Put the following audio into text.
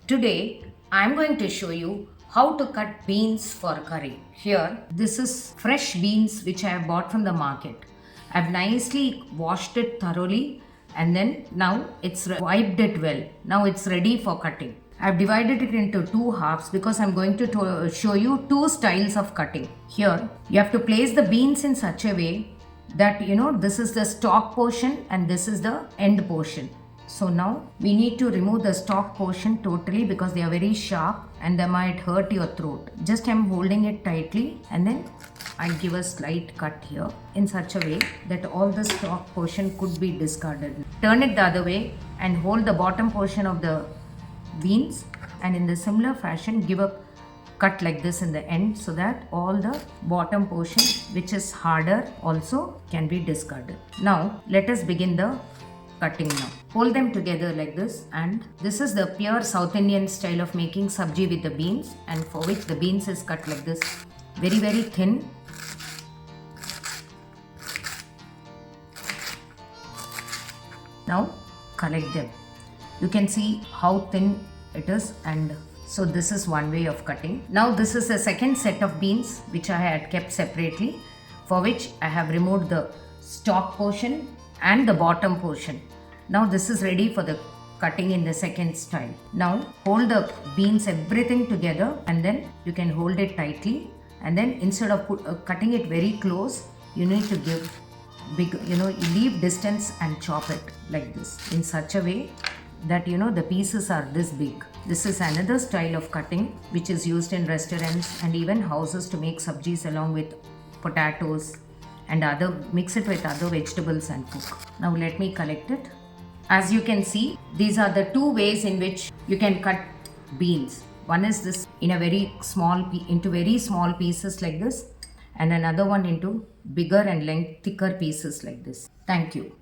Today I'm going to show you how to cut beans for curry. Here, this is fresh beans which I have bought from the market. I've nicely washed it thoroughly and then now it's wiped it well. Now it's ready for cutting. I've divided it into two halves because I'm going to show you two styles of cutting. Here, you have to place the beans in such a way that this is the stalk portion and this is the end portion. So now we need to remove the stalk portion totally because they are very sharp and they might hurt your throat. Just I'm holding it tightly and then I give a slight cut here in such a way that all the stalk portion could be discarded. Turn it the other way and hold the bottom portion of the beans and in the similar fashion give a cut like this in the end so that all the bottom portion which is harder also can be discarded. Now let us begin the cutting now. Hold them together like this, and this is the pure South Indian style of making sabji with the beans, and for which the beans is cut like this, very thin. Now collect them. You can see how thin it is, and so this is one way of cutting. Now this is the second set of beans which I had kept separately, for which I have removed the stalk portion and the bottom portion. Now this is ready for the cutting in the second style. Now hold the beans everything together and then you can hold it tightly, and then instead of cutting it very close, you need to give big, leave distance and chop it like this in such a way that the pieces are this big. This is another style of cutting which is used in restaurants and even houses to make sabjis along with potatoes and mix it with other vegetables and cook. Now let me collect it. As you can see, these are the two ways in which you can cut beans. One is this in a into very small pieces like this, and another one into bigger and thicker pieces like this. Thank you.